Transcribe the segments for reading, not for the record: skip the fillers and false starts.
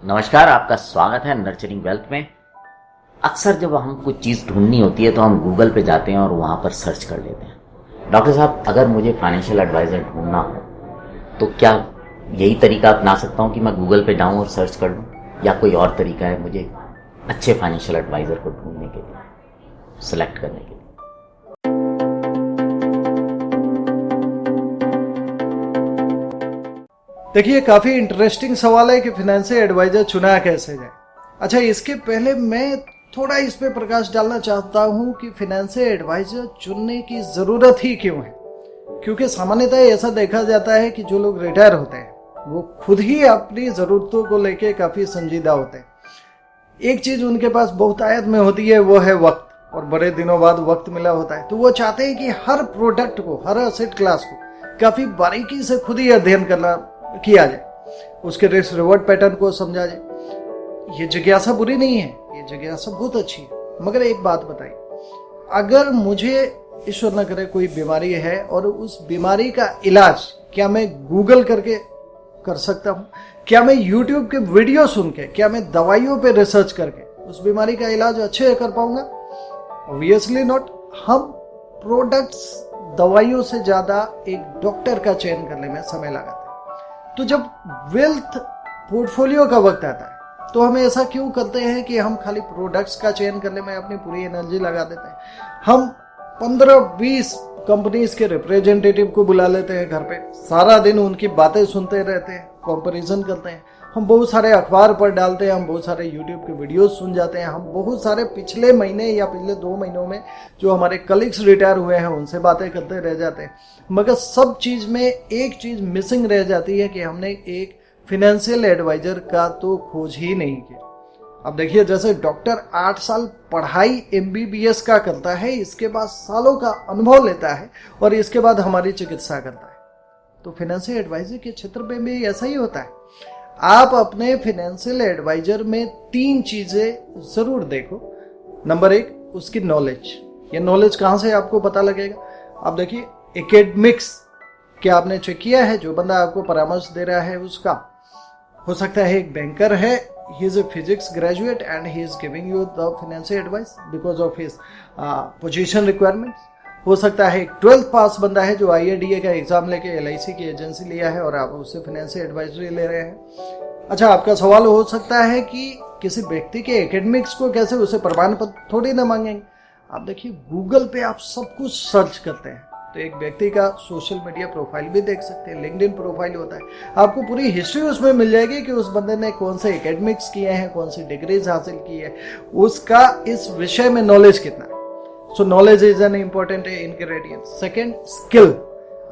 नमस्कार, आपका स्वागत है नर्चरिंग वेल्थ में। अक्सर जब हम कुछ चीज़ ढूंढनी होती है तो हम गूगल पे जाते हैं और वहाँ पर सर्च कर लेते हैं। डॉक्टर साहब, अगर मुझे फाइनेंशियल एडवाइज़र ढूंढना हो तो क्या यही तरीका अपना सकता हूँ कि मैं गूगल पे जाऊँ और सर्च कर लूँ, या कोई और तरीका है मुझे अच्छे फाइनेंशियल एडवाइज़र को ढूंढने के लिए, सेलेक्ट करने के लिए? देखिए, काफ़ी इंटरेस्टिंग सवाल है कि फाइनेंशियल एडवाइजर चुना कैसे जाए। अच्छा, इसके पहले मैं थोड़ा इस पे प्रकाश डालना चाहता हूँ कि फाइनेंशियल एडवाइजर चुनने की ज़रूरत ही क्यों है। क्योंकि सामान्यतः ऐसा देखा जाता है कि जो लोग रिटायर होते हैं वो खुद ही अपनी ज़रूरतों को लेके काफ़ी संजीदा होते हैं। एक चीज़ उनके पास बहुतायत में होती है, वो है वक्त, और बड़े दिनों बाद वक्त मिला होता है। तो वो चाहते हैं कि हर प्रोडक्ट को, हर एसेट क्लास को काफ़ी बारीकी से खुद ही अध्ययन किया जाए, उसके रिस्क रिवॉर्ड पैटर्न को समझा जाए। ये जिज्ञासा बुरी नहीं है, ये जिज्ञासा बहुत अच्छी है। मगर एक बात बताइए, अगर मुझे ईश्वर न करे कोई बीमारी है और उस बीमारी का इलाज क्या मैं गूगल करके कर सकता हूँ? क्या मैं यूट्यूब के वीडियो सुन के, क्या मैं दवाइयों पे रिसर्च करके उस बीमारी का इलाज अच्छे से कर पाऊंगा? Obviously not. हम प्रोडक्ट्स, दवाइयों से ज़्यादा एक डॉक्टर का चयन करने में समय लगाते हैं। तो जब वेल्थ पोर्टफोलियो का वक्त आता है तो हम ऐसा क्यों करते हैं कि हम खाली प्रोडक्ट्स का चयन करने में अपनी पूरी एनर्जी लगा देते हैं? हम 15-20 कंपनीज के रिप्रेजेंटेटिव को बुला लेते हैं घर पे, सारा दिन उनकी बातें सुनते रहते हैं, कंपैरिजन करते हैं। हम बहुत सारे अखबार पर डालते हैं, हम बहुत सारे यूट्यूब के वीडियोस सुन जाते हैं, हम बहुत सारे पिछले महीने या पिछले 2 महीनों में जो हमारे कलीग्स रिटायर हुए हैं उनसे बातें करते रह जाते हैं। मगर सब चीज़ में एक चीज़ मिसिंग रह जाती है कि हमने एक फिनेंशियल एडवाइजर का तो खोज ही नहीं किया। अब देखिए, जैसे डॉक्टर 8 साल पढ़ाई MBBS का करता है, इसके बाद सालों का अनुभव लेता है और इसके बाद हमारी चिकित्सा करता है, तो फाइनेंशियल एडवाइजर के क्षेत्र में भी ऐसा ही होता है। आप अपने फाइनेंशियल एडवाइजर में 3 चीज़ें ज़रूर देखो। नंबर 1, उसकी नॉलेज। ये नॉलेज कहाँ से आपको पता लगेगा? आप देखिए, एकेडमिक्स क्या आपने चेक किया है? जो बंदा आपको परामर्श दे रहा है उसका, हो सकता है एक बैंकर है, he is a physics graduate and he is giving you the financial advice because of his position requirements. हो सकता है एक 12th पास बंदा है जो IADA का एग्जाम लेके LIC की एजेंसी लिया है और आप उससे फाइनेंशियल एडवाइजरी ले रहे हैं। अच्छा, आपका सवाल हो सकता है कि किसी व्यक्ति के एकेडमिक्स को कैसे, उसे प्रमाण पत्र थोड़ी ना मांगेंगे। आप देखिए, गूगल पे आप सब कुछ सर्च करते हैं तो एक व्यक्ति का सोशल मीडिया प्रोफाइल भी देख सकते हैं, लिंक्डइन प्रोफाइल होता है, आपको पूरी हिस्ट्री उसमें मिल जाएगी कि उस बंदे ने कौन से एकेडमिक्स किए हैं, कौन सी डिग्रीज हासिल की है, उसका इस विषय में नॉलेज कितना है। सो knowledge is an important ingredient. Second, skill.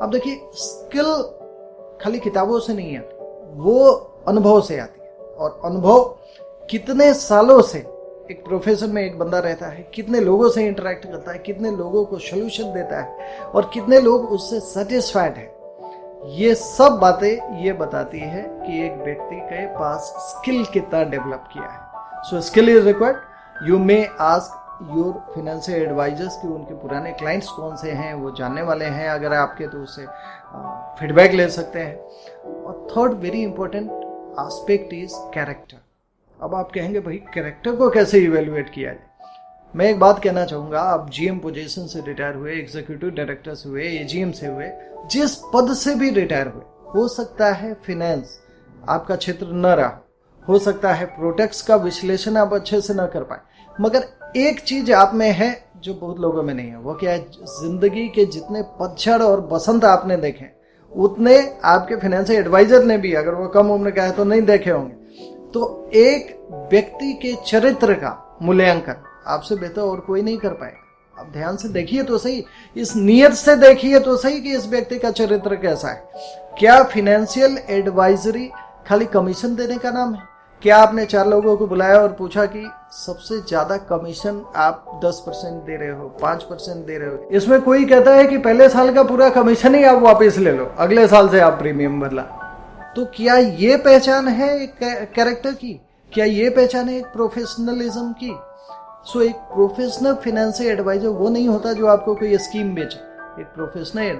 अब देखिए, स्किल खाली किताबों से नहीं आती, वो अनुभव से आती है। और अनुभव कितने सालों से एक प्रोफेशन में एक बंदा रहता है, कितने लोगों से इंटरेक्ट करता है, कितने लोगों को सोल्यूशन देता है और कितने लोग उससे सेटिस्फाइड है, ये सब बातें ये बताती है कि एक व्यक्ति के पास स्किल कितना डेवलप किया है। So skill is required. You may ask your financial advisers कि उनके पुराने क्लाइंट्स कौन से हैं, वो जानने वाले हैं अगर आपके, तो उससे फीडबैक ले सकते हैं। और third very important aspect is character. अब आप कहेंगे, भाई कैरेक्टर को कैसे इवेल्युएट किया जाए? मैं एक बात कहना चाहूँगा, आप GM पोजीशन से रिटायर हुए, एग्जीक्यूटिव डायरेक्टर से हुए, AGM से हुए, जिस पद से भी रिटायर हुए, हो सकता है फिनेंस आपका क्षेत्र न रहा, हो सकता है प्रोडक्ट्स का विश्लेषण आप अच्छे से न कर पाए, मगर एक चीज आप में है जो बहुत लोगों में नहीं है। वो क्या है? जिंदगी के जितने पतझड़ और बसंत आपने देखे उतने आपके फाइनेंशियल एडवाइजर ने भी, अगर वो कम उम्र का है तो नहीं देखे होंगे। तो एक व्यक्ति के चरित्र का मूल्यांकन आपसे बेहतर और कोई नहीं कर पाएगा। आप ध्यान से देखिए तो सही, इस नियत से देखिए तो सही कि इस व्यक्ति का चरित्र कैसा है। क्या फाइनेंशियल एडवाइजरी खाली कमीशन देने का नाम है? क्या आपने 4 लोगों को बुलाया और पूछा कि सबसे ज्यादा कमीशन आप 10% दे रहे हो, 5% दे रहे हो? इसमें कोई कहता है कि पहले साल का पूरा कमीशन ही आप वापस ले लो, अगले साल से आप प्रीमियम बदला। तो क्या ये पहचान है एक कैरेक्टर की? क्या ये पहचान है एक प्रोफेशनलिज्म की? सो एक प्रोफेशनल फाइनेंशियल एडवाइजर वो नहीं होता जो आपको कोई स्कीम बेचे। एक प्रोफेशनल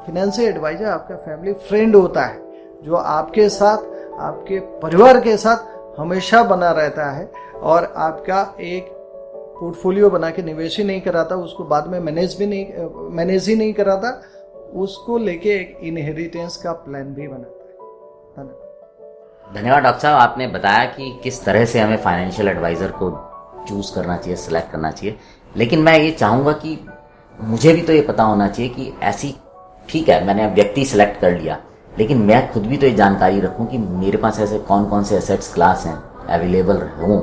फाइनेंशियल एडवाइजर आपका फैमिली फ्रेंड होता है, जो आपके साथ, आपके परिवार के साथ हमेशा बना रहता है और आपका एक पोर्टफोलियो बना के निवेश ही नहीं कराता, उसको बाद में मैनेज ही नहीं कराता, उसको लेके एक इनहेरिटेंस का प्लान भी बनाता है। धन्यवाद। धन्यवाद डॉक्टर साहब, आपने बताया कि किस तरह से हमें फाइनेंशियल एडवाइज़र को चूज़ करना चाहिए, सेलेक्ट करना चाहिए। लेकिन मैं ये चाहूँगा कि मुझे भी तो ये पता होना चाहिए कि ऐसी, ठीक है मैंने अब व्यक्ति सेलेक्ट कर लिया, लेकिन मैं खुद भी तो ये जानकारी रखूँ कि मेरे पास ऐसे कौन कौन से एसेट्स क्लास हैं अवेलेबल हों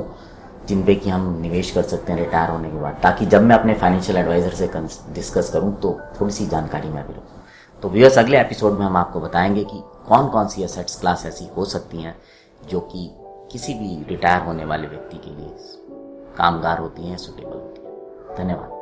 जिन पे कि हम निवेश कर सकते हैं रिटायर होने के बाद, ताकि जब मैं अपने फाइनेंशियल एडवाइज़र से डिस्कस करूँ तो थोड़ी सी जानकारी मैं भी रखूँ। तो व्यूअर्स, अगले एपिसोड में हम आपको बताएंगे कि कौन कौन सी एसेट्स क्लास ऐसी हो सकती हैं जो कि किसी भी रिटायर होने वाले व्यक्ति के लिए कामगार होती हैं, सूटेबल होती हैं। धन्यवाद।